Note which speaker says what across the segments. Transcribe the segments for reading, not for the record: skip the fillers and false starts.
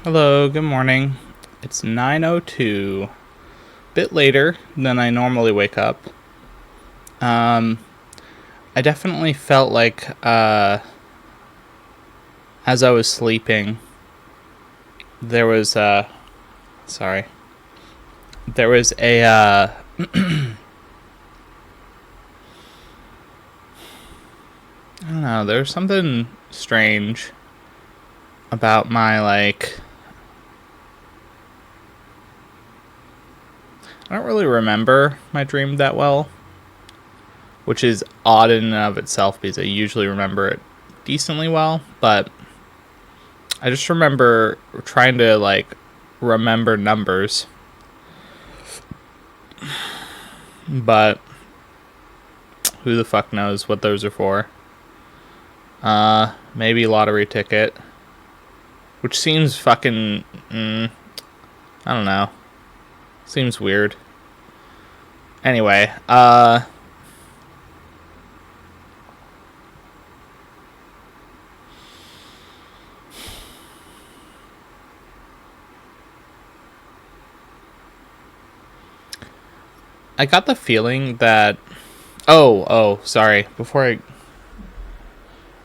Speaker 1: Hello, good morning. It's 9:02. Bit later than I normally wake up. Um I definitely felt like as I was sleeping there was sorry. There was a I don't know, there's something strange about my I don't really remember my dream that well, which is odd in and of itself because I usually remember it decently well, but I just remember trying to remember numbers, but who the fuck knows what those are for? Maybe lottery ticket, which seems fucking, I don't know, seems weird. Anyway, I got the feeling that, sorry, I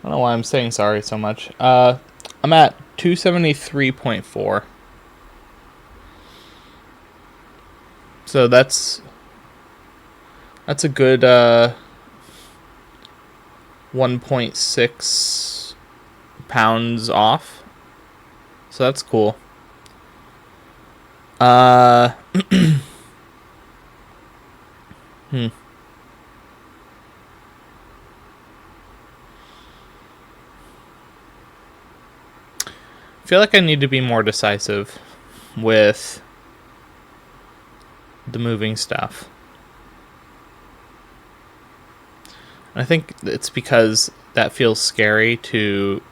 Speaker 1: don't know why I'm saying sorry so much. I'm at 273.4. So that's a good 1.6 pounds off. So that's cool. Hmm. I feel like I need to be more decisive with the moving stuff. And I think it's because that feels scary to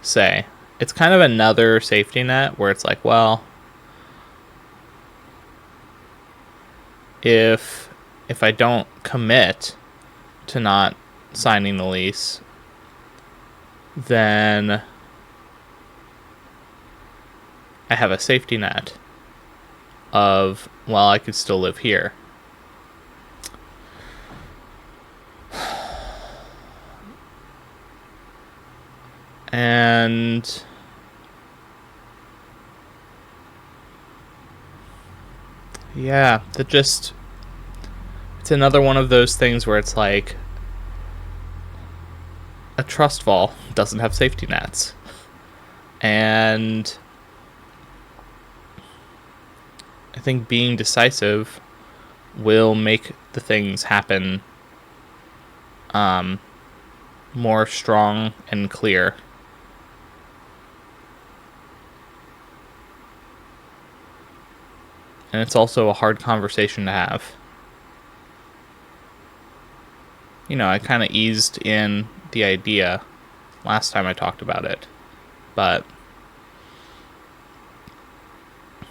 Speaker 1: say. It's kind of another safety net where it's like, well, if I don't commit to not signing the lease, then I have a safety net of, well, I could still live here. And yeah, it's another one of those things where it's like a trust fall doesn't have safety nets. And I think being decisive will make the things happen more strong and clear. And it's also a hard conversation to have. You know, I kind of eased in the idea last time I talked about it, but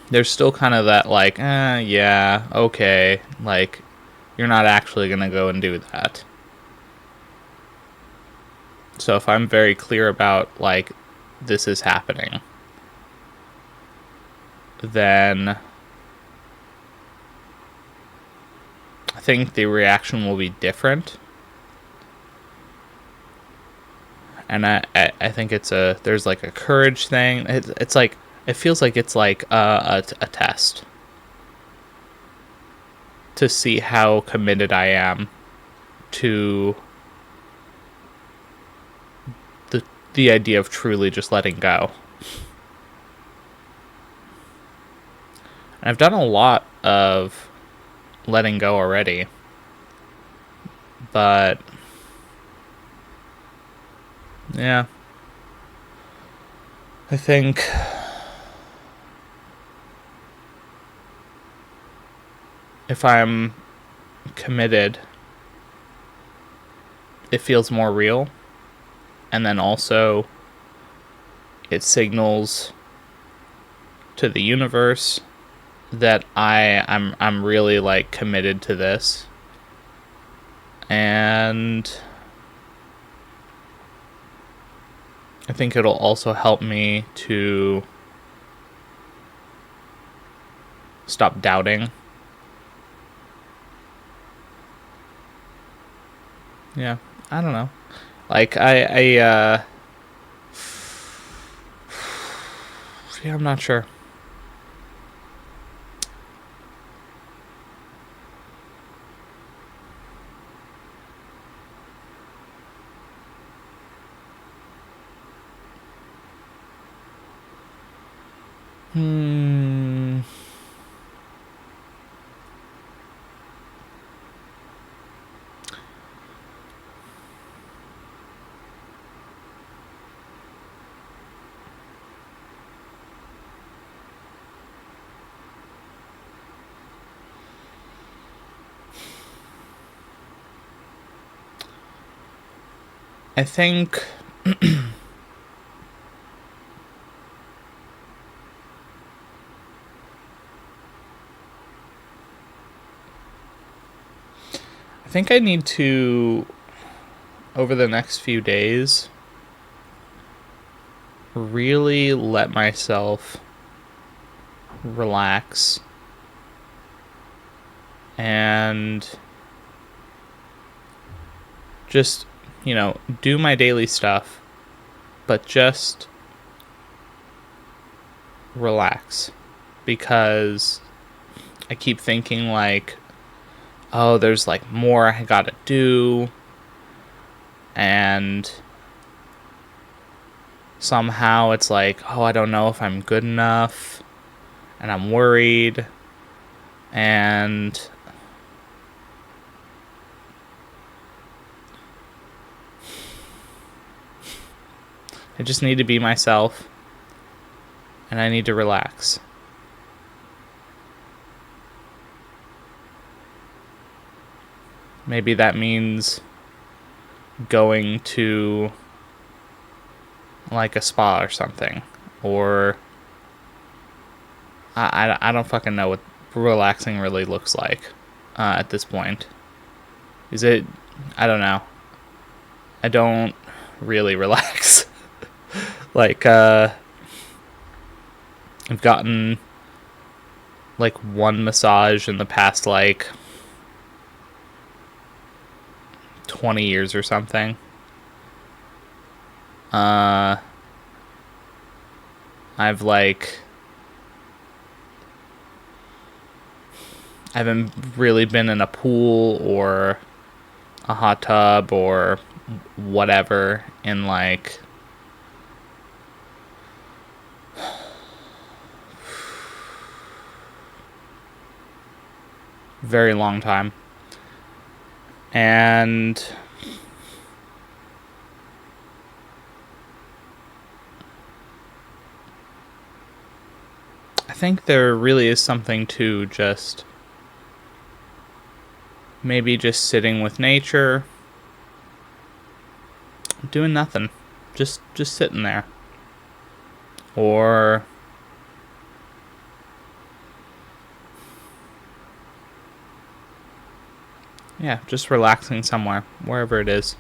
Speaker 1: there's still kind of that yeah, okay, like you're not actually gonna go and do that. So if I'm very clear about this is happening, then I think the reaction will be different. And I think there's a courage thing. It's like, it feels like it's like a test to see how committed I am to the idea of truly just letting go. And I've done a lot of letting go already, but yeah, I think if I'm committed, it feels more real. And then also, it signals to the universe that I'm really committed to this. And I think it'll also help me to stop doubting. Yeah, I don't know. Like, yeah, I'm not sure. I think I need to, over the next few days, really let myself relax and just, do my daily stuff, but just relax. Because I keep thinking, like, oh, there's, like, more I gotta do, and somehow it's like, oh, I don't know if I'm good enough, and I'm worried, and I just need to be myself, and I need to relax. Maybe that means going to, like, a spa or something, or I don't fucking know what relaxing really looks like at this point. Is it? I don't know. I don't really relax. Like, I've gotten, like, one massage in the past, like, 20 years or something. I've, like, I haven't really been in a pool or a hot tub or whatever in, like, very long time. And I think there really is something to just maybe just sitting with nature, doing nothing, just sitting there, or yeah, just relaxing somewhere, wherever it is.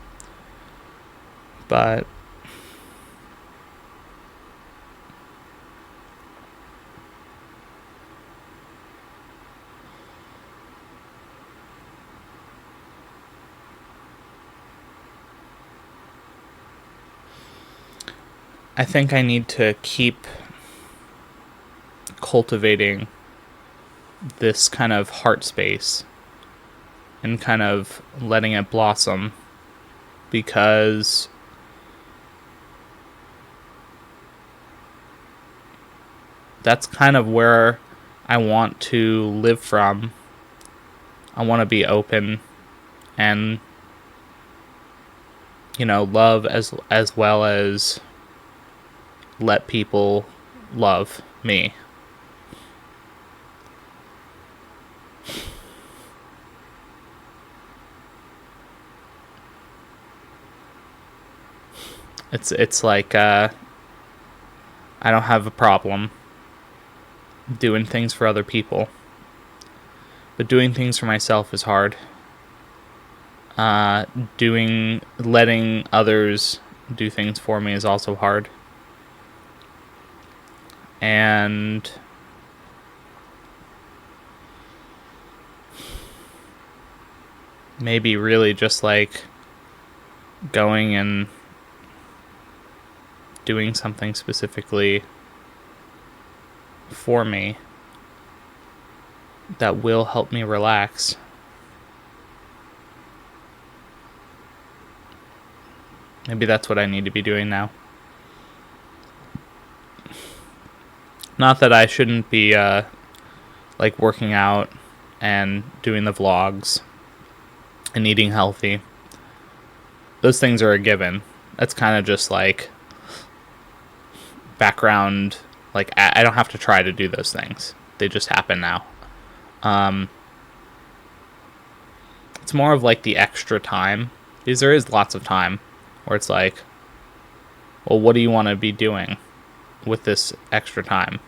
Speaker 1: But I think I need to keep cultivating this kind of heart space and kind of letting it blossom, because that's kind of where I want to live from. I want to be open and, love as well as let people love me. It's like, I don't have a problem doing things for other people, but doing things for myself is hard. Letting others do things for me is also hard. And maybe really just like going and doing something specifically for me that will help me relax. Maybe that's what I need to be doing now. Not that I shouldn't be like working out and doing the vlogs and eating healthy. Those things are a given. That's kind of just like background. Like, I don't have to try to do those things. They just happen now. It's more of like the extra time, because there is lots of time where it's like, well, what do you want to be doing with this extra time?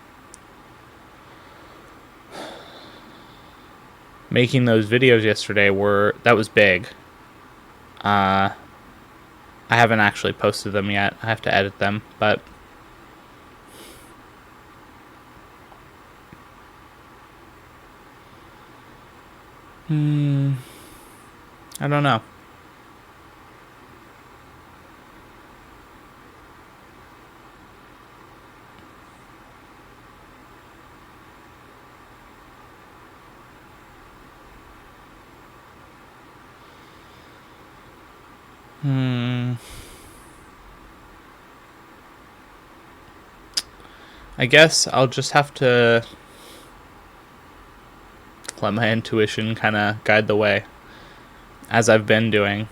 Speaker 1: Making those videos yesterday that was big. I haven't actually posted them yet. I have to edit them, but I don't know. I guess I'll just have to let my intuition kind of guide the way, as I've been doing.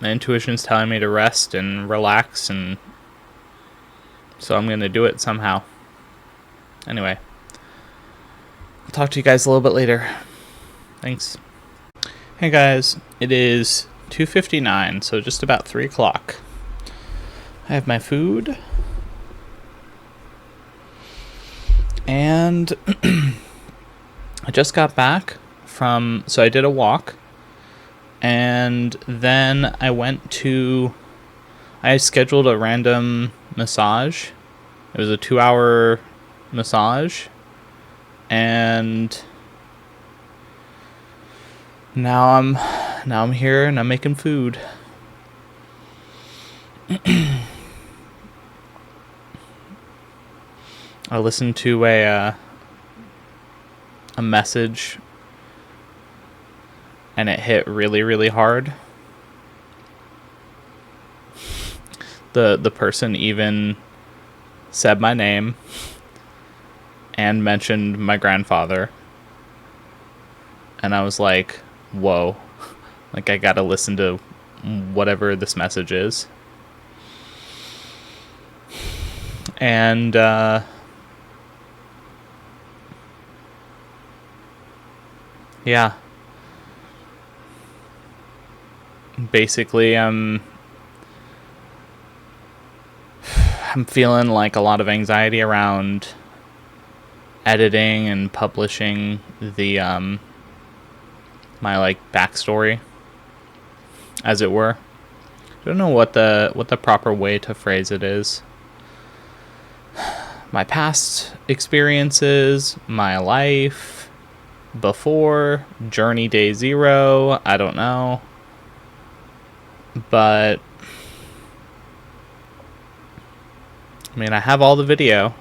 Speaker 1: My intuition's telling me to rest and relax, and so I'm going to do it somehow. Anyway, I'll talk to you guys a little bit later. Thanks. Hey guys, it is 2:59, so just about 3 o'clock. I have my food. And I just got back so I did a walk, and then I scheduled a random massage. It was a 2-hour massage, and now I'm here and I'm making food. I listened to a message, and it hit really, really hard. The person even said my name and mentioned my grandfather, and I was like, whoa, like I gotta listen to whatever this message is. And yeah, basically I'm feeling like a lot of anxiety around editing and publishing the my like backstory, as it were. I don't know what the proper way to phrase it is. My past experiences, my life before, journey day 0, I don't know. But I mean, I have all the video,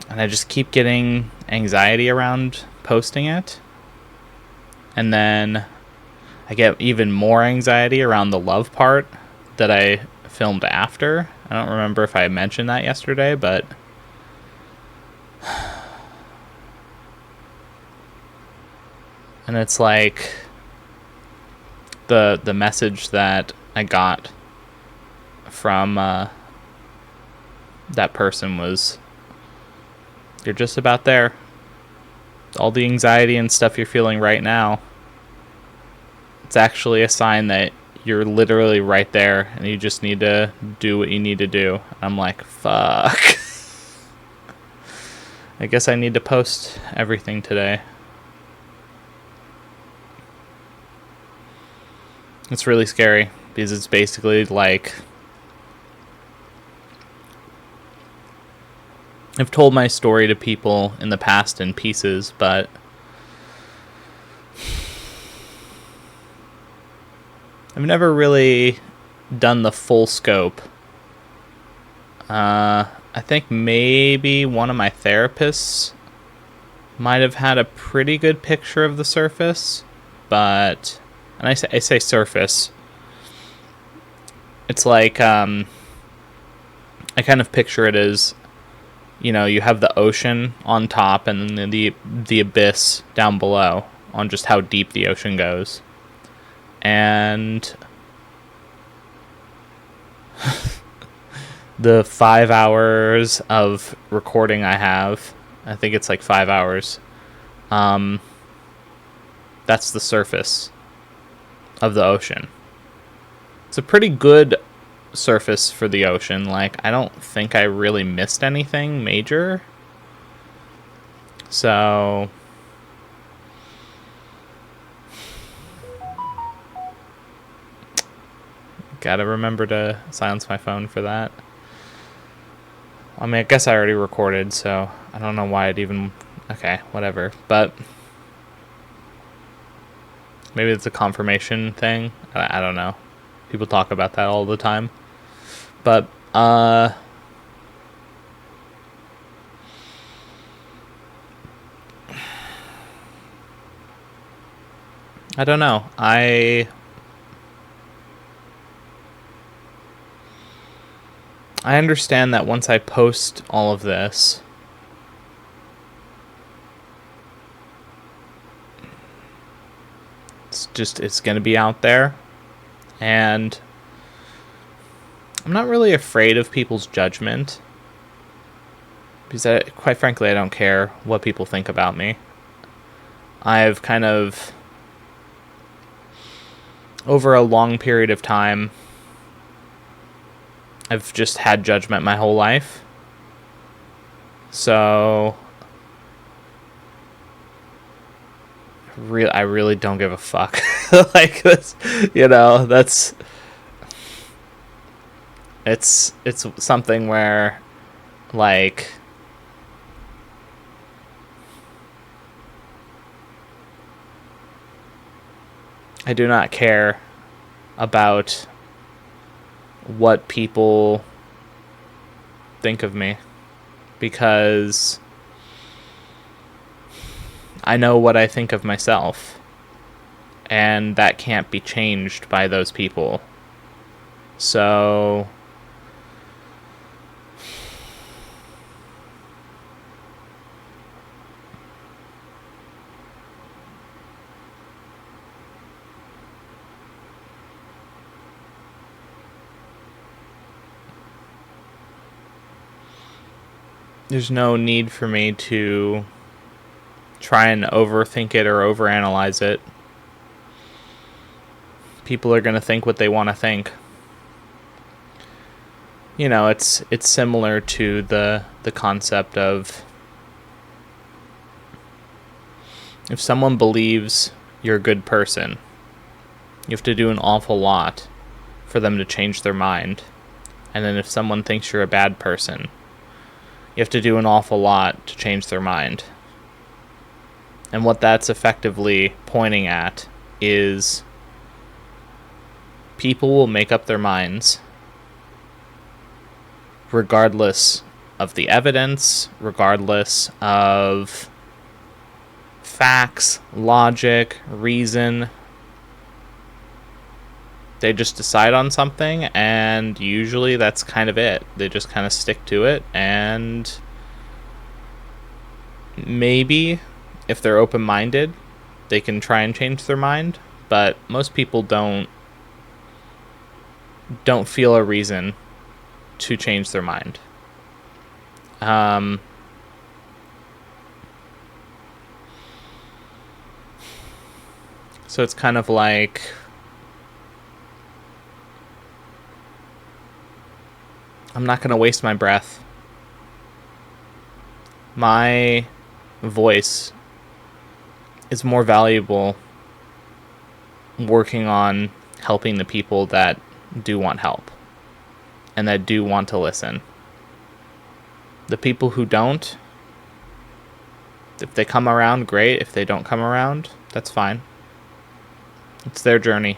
Speaker 1: and I just keep getting anxiety around posting it. And then I get even more anxiety around the love part that I filmed after. I don't remember if I mentioned that yesterday, but and it's like the message that I got from that person was, you're just about there. All the anxiety and stuff you're feeling right now, it's actually a sign that you're literally right there, and you just need to do what you need to do. I'm like, fuck. I guess I need to post everything today. It's really scary, because it's basically like, I've told my story to people in the past in pieces, but I've never really done the full scope. I think maybe one of my therapists might have had a pretty good picture of the surface, but, and I say surface, it's like, I kind of picture it as, you know, you have the ocean on top and then the abyss down below on just how deep the ocean goes. And the 5 hours of recording I have, I think it's like 5 hours, that's the surface of the ocean. It's a pretty good surface for the ocean. Like, I don't think I really missed anything major. So gotta remember to silence my phone for that. I mean, I guess I already recorded, so I don't know why it even... Okay, whatever. But maybe it's a confirmation thing. I don't know. People talk about that all the time. But, I don't know. I understand that once I post all of this, it's going to be out there, and I'm not really afraid of people's judgment, because quite frankly, I don't care what people think about me. I've kind of, over a long period of time, I've just had judgment my whole life. So I really don't give a fuck. Like, that's, you know, that's, it's something where, like, I do not care about what people think of me, because I know what I think of myself, and that can't be changed by those people. So there's no need for me to try and overthink it or overanalyze it. People are going to think what they want to think. You know, it's similar to the concept of, if someone believes you're a good person, you have to do an awful lot for them to change their mind. And then if someone thinks you're a bad person, you have to do an awful lot to change their mind. And what that's effectively pointing at is, people will make up their minds regardless of the evidence, regardless of facts, logic, reason. They just decide on something, and usually that's kind of it. They just kind of stick to it, and maybe if they're open-minded, they can try and change their mind, but most people don't feel a reason to change their mind. So it's kind of like, I'm not going to waste my breath. My voice is more valuable working on helping the people that do want help and that do want to listen. The people who don't, if they come around, great. If they don't come around, that's fine. It's their journey.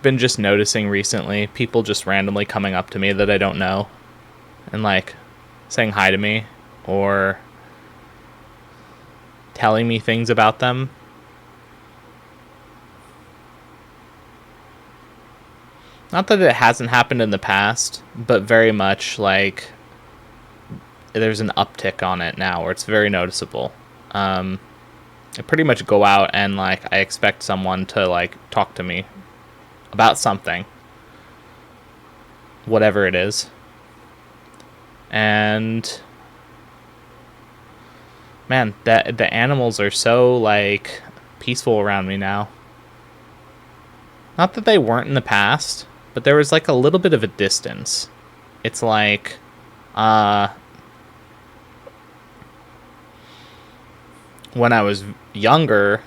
Speaker 1: Been just noticing recently people just randomly coming up to me that I don't know and like saying hi to me or telling me things about them. Not that it hasn't happened in the past, but very much like there's an uptick on it now where it's very noticeable. I pretty much go out and like I expect someone to like talk to me about something, whatever it is. And man, that the animals are so like peaceful around me now. Not that they weren't in the past, but there was like a little bit of a distance. It's like when I was younger,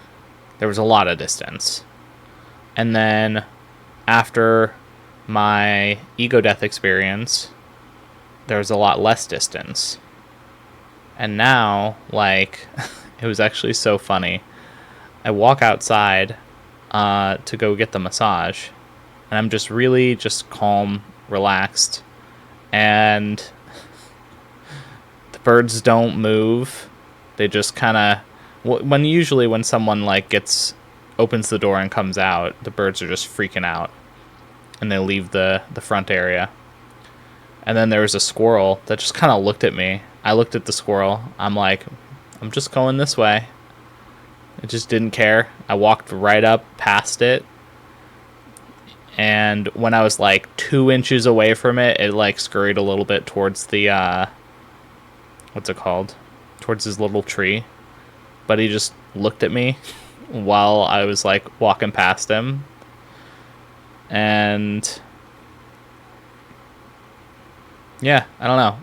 Speaker 1: there was a lot of distance. And then after my ego death experience, there was a lot less distance. And now, like, it was actually so funny. I walk outside to go get the massage, and I'm just really just calm, relaxed, and the birds don't move. They just kind of, when someone like opens the door and comes out, the birds are just freaking out and they leave the front area. And then there was a squirrel that just kind of looked at me. I looked at the squirrel. I'm like, I'm just going this way. It just didn't care. I walked right up past it. And when I was like 2 inches away from it, it like scurried a little bit towards the, what's it called? Towards his little tree. But he just looked at me while I was like walking past him. And yeah, I don't know.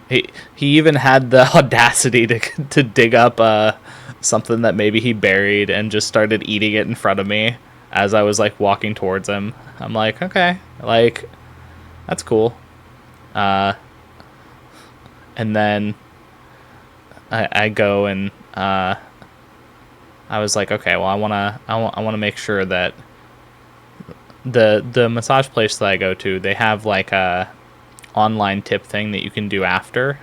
Speaker 1: He even had the audacity to dig up something that maybe he buried and just started eating it in front of me as I was like walking towards him. I'm like, okay, like that's cool. And then I go and I was like, okay, well I wanna make sure that the massage place that I go to, they have like a online tip thing that you can do after.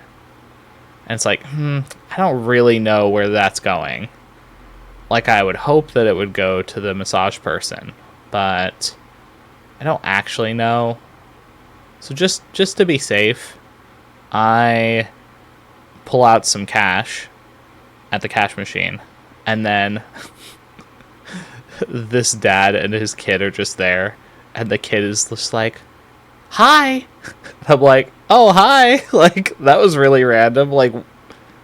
Speaker 1: And it's like, I don't really know where that's going. Like I would hope that it would go to the massage person, but I don't actually know. So just to be safe, I pull out some cash at the cash machine, and then this dad and his kid are just there, and the kid is just like, hi. I'm like, oh, hi. Like, that was really random. Like,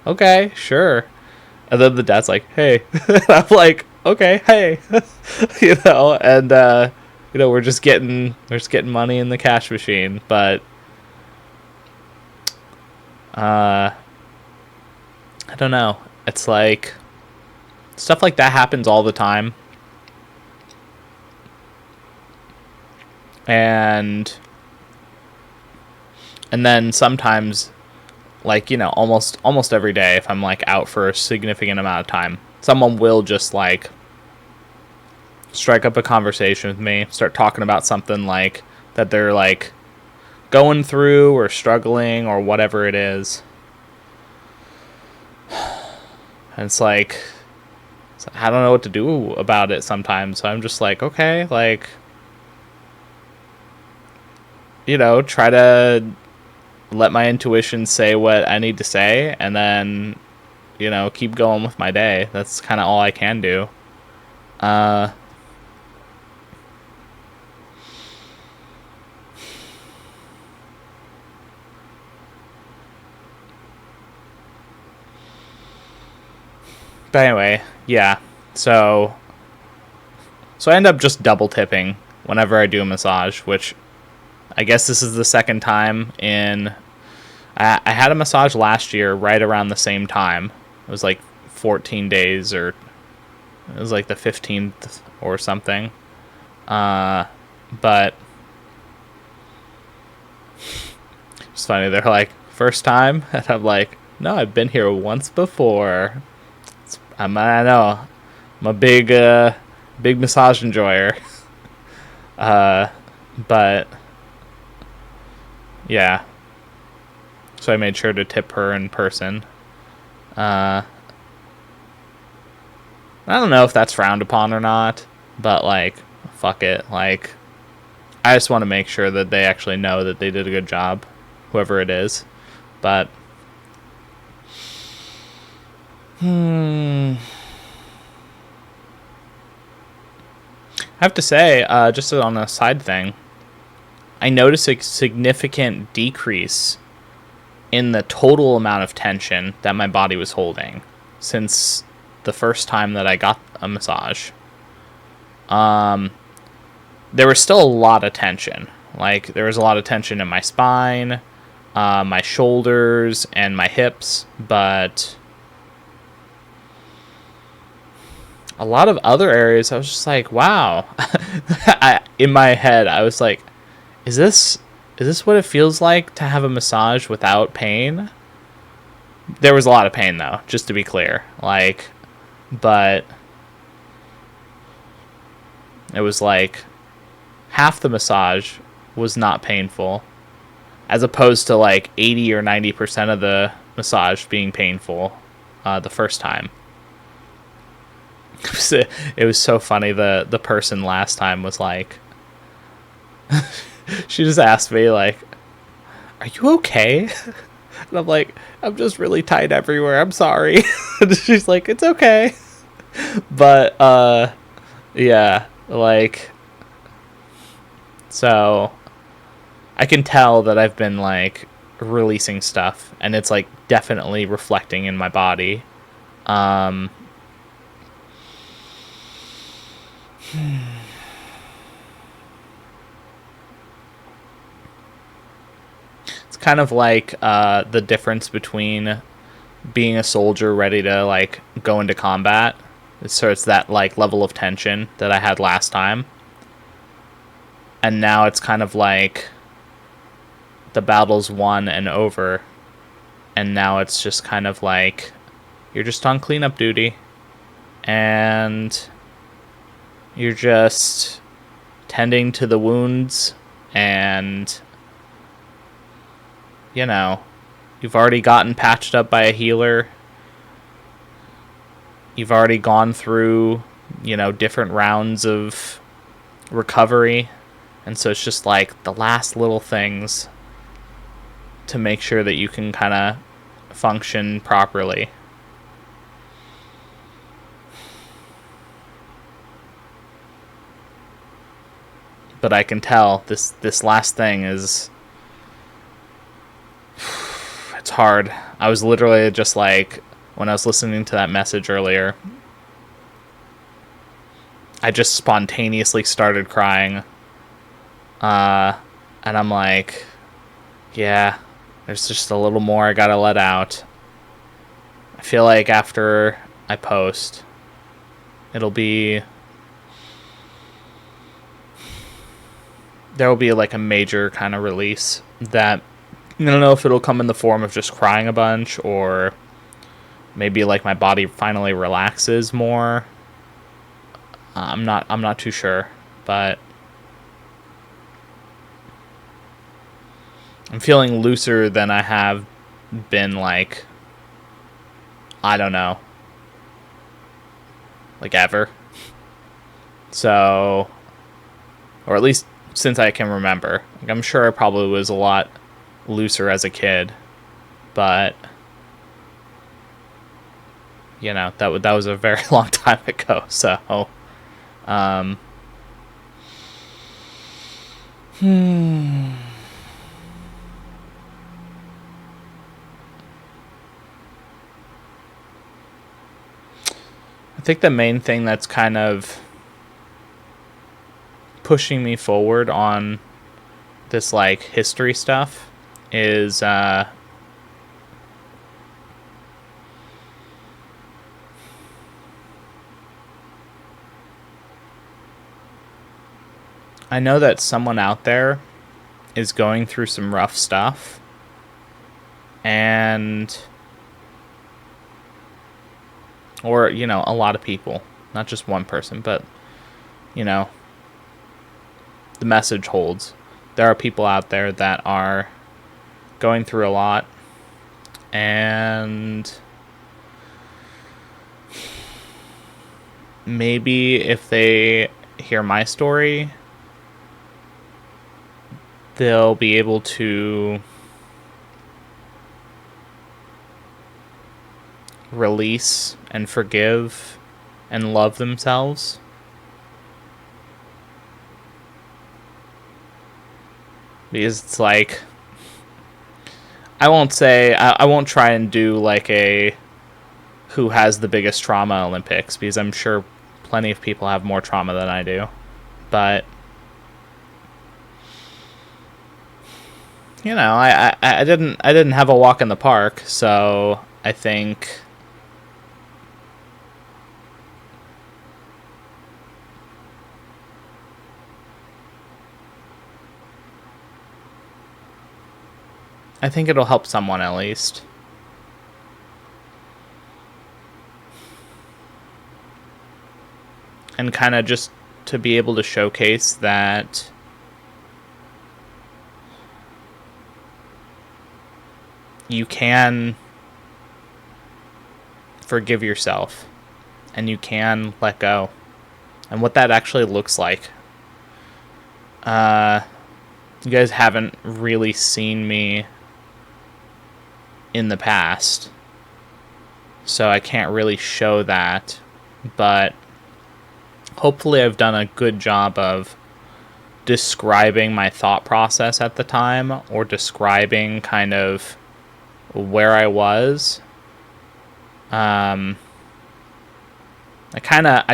Speaker 1: okay, sure. And then the dad's like, hey. I'm like, okay, hey. And we're just getting money in the cash machine, but I don't know. It's like stuff like that happens all the time. And then sometimes, like, almost every day, if I'm like out for a significant amount of time, someone will just like strike up a conversation with me, start talking about something like that they're like going through or struggling or whatever it is. And it's like, I don't know what to do about it sometimes. So I'm just like, okay, like, try to let my intuition say what I need to say, and then, keep going with my day. That's kind of all I can do. But anyway, yeah. So I end up just double tipping whenever I do a massage, which I guess this is the second time in, I had a massage last year right around the same time. It was like 14 days, or it was like the 15th or something. But it's funny. They're like, first time? And I'm like, no, I've been here once before. I know. I'm a big massage enjoyer. But yeah. So I made sure to tip her in person. I don't know if that's frowned upon or not, but like, fuck it. Like, I just want to make sure that they actually know that they did a good job, whoever it is. But I have to say, just on a side thing, I noticed a significant decrease in the total amount of tension that my body was holding since the first time that I got a massage. There was still a lot of tension. Like, there was a lot of tension in my spine, my shoulders, and my hips, but a lot of other areas, I was just like, wow. In my head, I was like, is this what it feels like to have a massage without pain? There was a lot of pain, though, just to be clear. Like, but it was like half the massage was not painful, as opposed to like 80 or 90% of the massage being painful the first time. It was so funny. The person last time was like, she just asked me, like, are you okay? And I'm like, I'm just really tight everywhere. I'm sorry. And she's like, it's okay. But, yeah, like, so I can tell that I've been, like, releasing stuff, and it's, like, definitely reflecting in my body. It's kind of like the difference between being a soldier ready to like go into combat. So it's that like level of tension that I had last time, and now it's kind of like the battle's won and over, and now it's just kind of like you're just on cleanup duty, and you're just tending to the wounds, and you know, you've already gotten patched up by a healer. You've already gone through, you know, different rounds of recovery. And so it's just like the last little things to make sure that you can kind of function properly. But I can tell this last thing is, it's hard. I was literally just like, when I was listening to that message earlier, I just spontaneously started crying. And I'm like, yeah, there's just a little more I gotta let out. I feel like after I post, there will be like a major kind of release that I don't know if it'll come in the form of just crying a bunch, or maybe like my body finally relaxes more. I'm not too sure, but I'm feeling looser than I have been, like, I don't know, like ever. So, or at least since I can remember. Like, I'm sure I probably was a lot looser as a kid, but you know, that was a very long time ago. So I think the main thing that's kind of pushing me forward on this like history stuff is I know that someone out there is going through some rough stuff, and or a lot of people, not just one person, but you know the message holds. There are people out there that are going through a lot, and maybe if they hear my story, they'll be able to release and forgive and love themselves. Because it's like, I won't try and do like a who has the biggest trauma Olympics, because I'm sure plenty of people have more trauma than I do. But I didn't have a walk in the park, so I think it'll help someone at least. And kind of just to be able to showcase that you can forgive yourself and you can let go, and what that actually looks like. You guys haven't really seen me in the past, so I can't really show that, but hopefully I've done a good job of describing my thought process at the time, or describing kind of where I was. I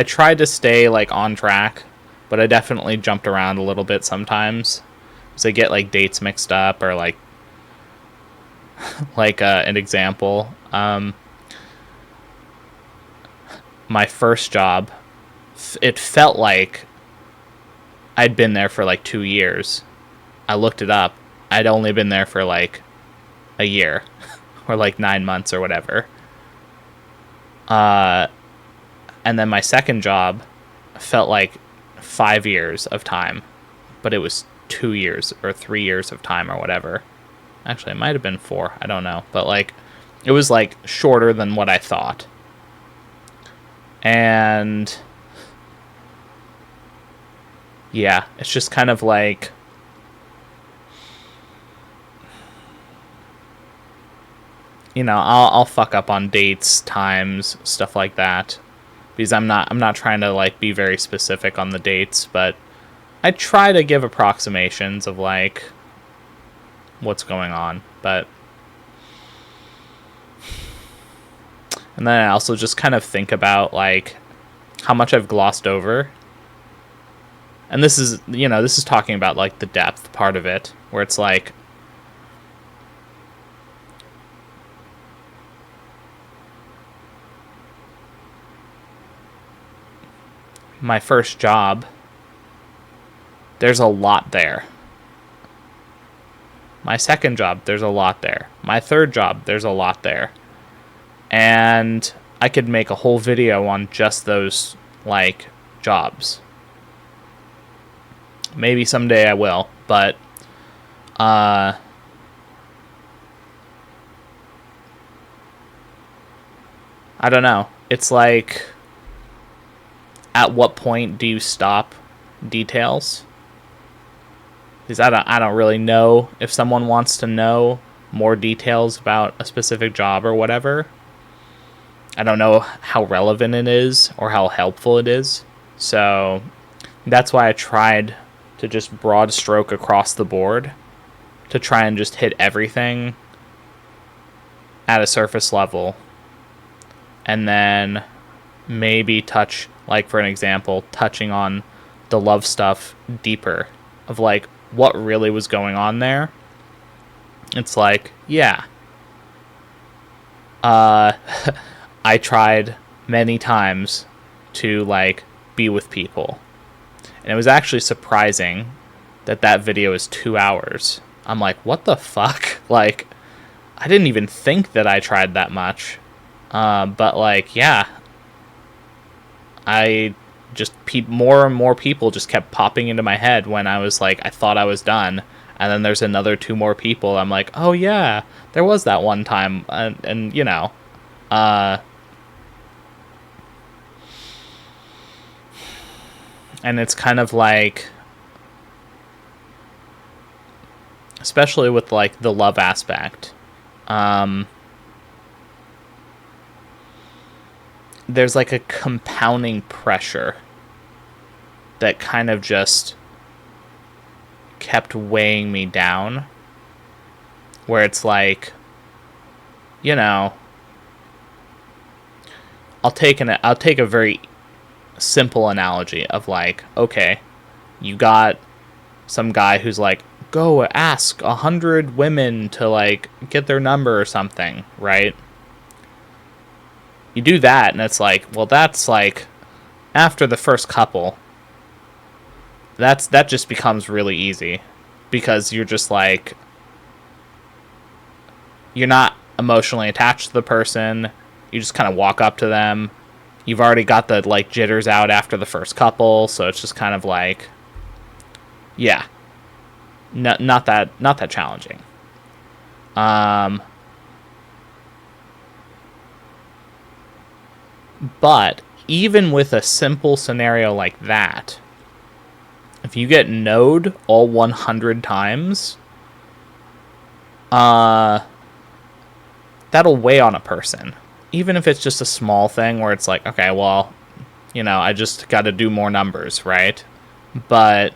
Speaker 1: tried to stay like on track, but I definitely jumped around a little bit sometimes, because I get like dates mixed up, or like an example. My first job, it felt like I'd been there for like 2 years. I looked it up. I'd only been there for like a year or like 9 months or whatever. And then my second job felt like 5 years of time, but it was 2 years or 3 years of time or whatever. Actually, it might have been 4. I don't know. But like, it was like shorter than what I thought. And yeah, it's just kind of like, I'll fuck up on dates, times, stuff like that, because I'm not trying to like be very specific on the dates, but I try to give approximations of like what's going on. But and then I also just kind of think about like how much I've glossed over. And this is talking about like the depth part of it, where it's like, my first job, there's a lot there. My second job, there's a lot there. My third job, there's a lot there. And I could make a whole video on just those like jobs. Maybe someday I will, but I don't know. It's like, at what point do you stop details? Because I don't really know if someone wants to know more details about a specific job or whatever. I don't know how relevant it is or how helpful it is. So that's why I tried to just broad stroke across the board, to try and just hit everything at a surface level, and then maybe touch, like for an example, touching on the love stuff deeper, of like what really was going on there. It's like, yeah, I tried many times to like be with people, And it was actually surprising that that video is 2 hours. I'm like, what the fuck? Like, I didn't even think that I tried that much. But like, yeah, I just more and more people just kept popping into my head when I was like, I thought I was done. And then there's another 2 more people. I'm like, oh yeah, there was that one time. And you know, and it's kind of like, especially with like the love aspect, there's like a compounding pressure that kind of just kept weighing me down, where it's like, you know, I'll take a very simple analogy of like, okay, you got some guy who's like, go ask 100 women to like get their number or something, right? You do that and it's like, well, that's like after the first couple, that just becomes really easy, because you're just like, you're not emotionally attached to the person. You just kind of walk up to them. You've already got the like jitters out after the first couple, so it's just kind of like, yeah, not that challenging. But even with a simple scenario like that, if you get no'd all 100 times, that'll weigh on a person. Even if it's just a small thing where it's like, okay, well, you know, I just got to do more numbers, right? But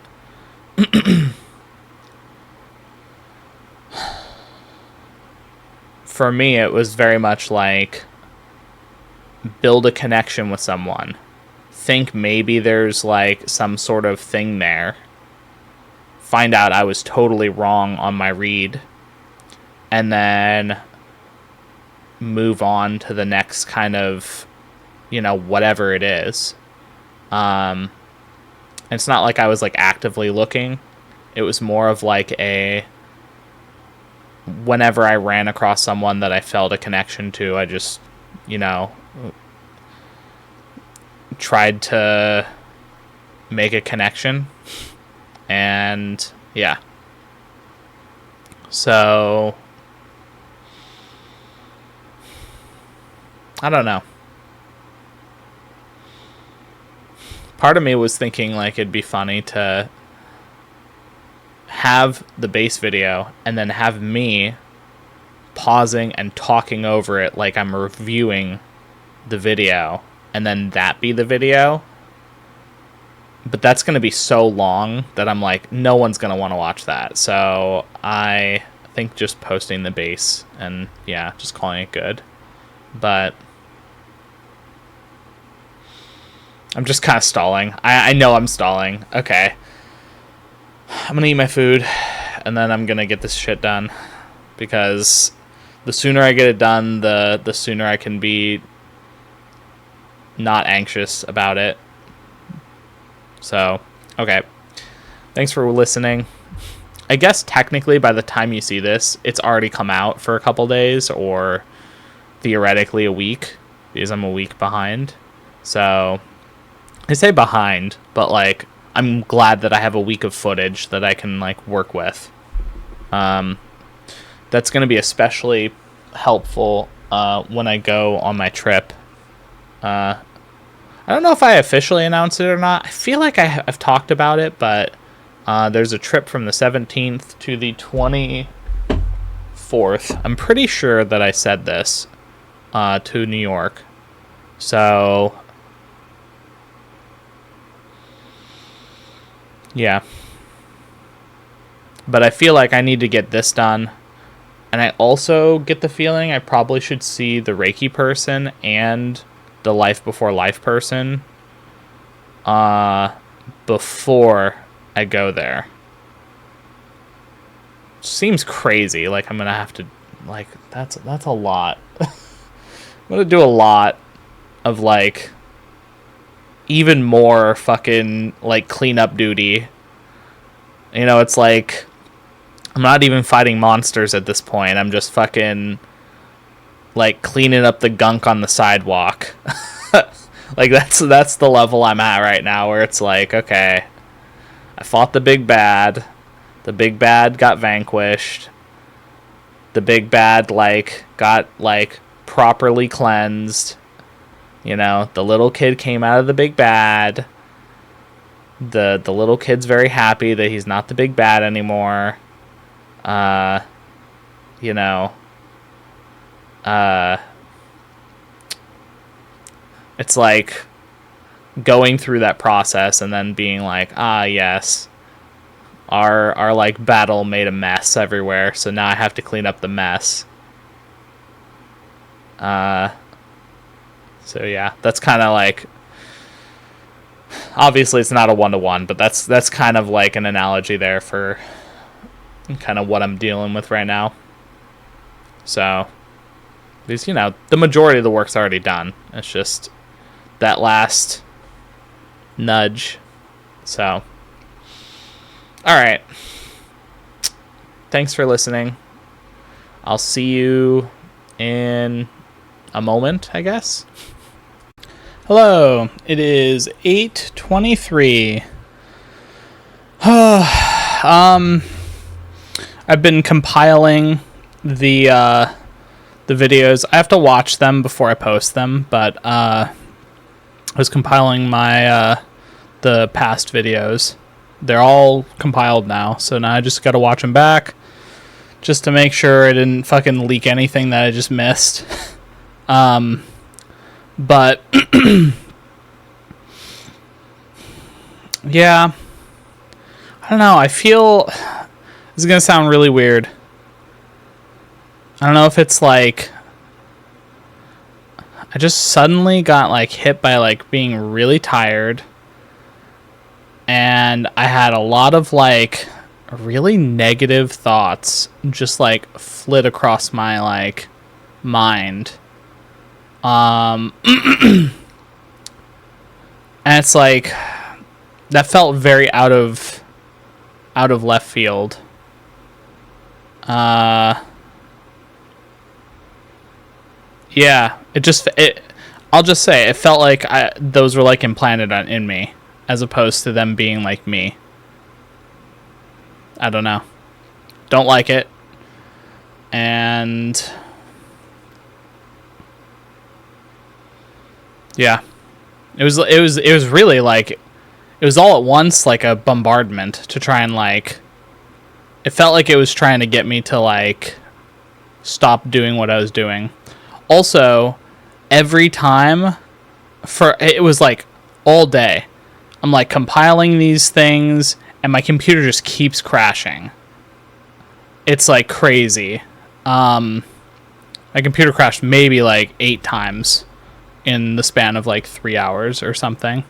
Speaker 1: for me, it was very much like, build a connection with someone. Think maybe there's like some sort of thing there. Find out I was totally wrong on my read. And then move on to the next kind of, you know, whatever it is. It's not like I was like actively looking. It was more of like a, whenever I ran across someone that I felt a connection to, I just, you know, tried to make a connection. And yeah. So I don't know. Part of me was thinking like it'd be funny to have the base video and then have me pausing and talking over it like I'm reviewing the video, and then that be the video. But that's going to be so long that I'm like, no one's going to want to watch that. So I think just posting the base and yeah, just calling it good. But I'm just kind of stalling. I know I'm stalling. Okay. I'm going to eat my food and then I'm going to get this shit done, because the sooner I get it done, the sooner I can be not anxious about it. So, okay. Thanks for listening. I guess technically by the time you see this, it's already come out for a couple days, or theoretically a week, because I'm a week behind. So I say behind, but like, I'm glad that I have a week of footage that I can like work with. That's going to be especially helpful when I go on my trip. I don't know if I officially announced it or not. I feel like I've talked about it, but there's a trip from the 17th to the 24th. I'm pretty sure that I said this, to New York. So yeah. But I feel like I need to get this done. And I also get the feeling I probably should see the Reiki person and the Life Before Life person before I go there. Seems crazy. Like, I'm gonna have to, like, that's a lot. I'm gonna do a lot of like even more fucking, like, cleanup duty. You know, it's like, I'm not even fighting monsters at this point. I'm just fucking, like, cleaning up the gunk on the sidewalk. Like, that's the level I'm at right now, where it's like, okay, I fought the big bad. The big bad got vanquished. The big bad, like, got, like, properly cleansed. You know, the little kid came out of the big bad. The little kid's very happy that he's not the big bad anymore. You know, it's like going through that process and then being like, ah, yes, our like battle made a mess everywhere, so now I have to clean up the mess. So yeah, that's kind of like, obviously it's not a one-to-one, but that's kind of like an analogy there for kind of what I'm dealing with right now. So, because, you know, the majority of the work's already done. It's just that last nudge. So, alright. Thanks for listening. I'll see you in a moment, I guess. Hello, it is 8:23. I've been compiling the videos. I have to watch them before I post them, but I was compiling my the past videos. They're all compiled now, so now I just got to watch them back just to make sure I didn't fucking leak anything that I just missed. But yeah, I don't know. I feel this is gonna sound really weird. I don't know if it's like I just suddenly got like hit by like being really tired, and I had a lot of like really negative thoughts just like flit across my like mind. And it's like that felt very out of left field. Yeah, I'll just say it felt like those were like implanted in me, as opposed to them being like me. I don't know. Don't like it. And yeah. It was really like, it was all at once like a bombardment to try and like, it felt like it was trying to get me to like stop doing what I was doing. Also, every time it was like all day, I'm like compiling these things and my computer just keeps crashing. It's like crazy. My computer crashed maybe like 8 times in the span of like 3 hours or something.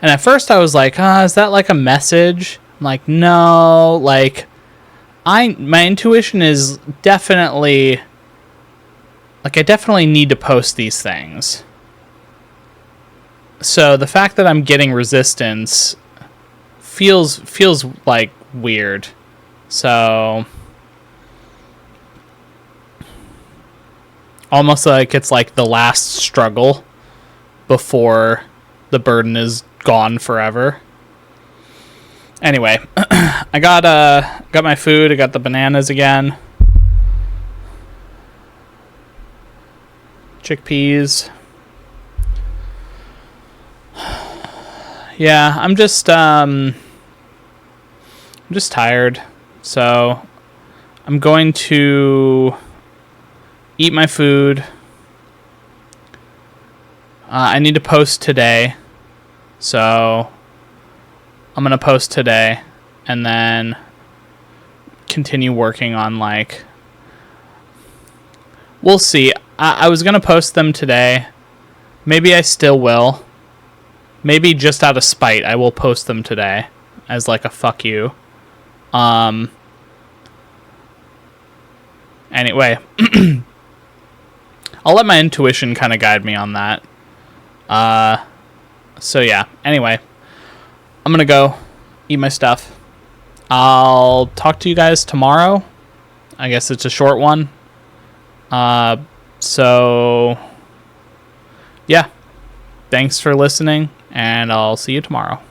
Speaker 1: And at first I was like, is that like a message? I'm like, no, like my intuition is definitely like, I definitely need to post these things. So the fact that I'm getting resistance feels like weird. So almost like it's like the last struggle before the burden is gone forever. Anyway, I got my food. I got the bananas again. Chickpeas. Yeah, I'm just tired. So I'm going to eat my food. I need to post today. So I'm going to post today and then continue working on like, we'll see. I was going to post them today. Maybe I still will. Maybe just out of spite, I will post them today as like a fuck you. Anyway, I'll let my intuition kind of guide me on that. So yeah, anyway, I'm going to go eat my stuff. I'll talk to you guys tomorrow. I guess it's a short one. So yeah, thanks for listening, and I'll see you tomorrow.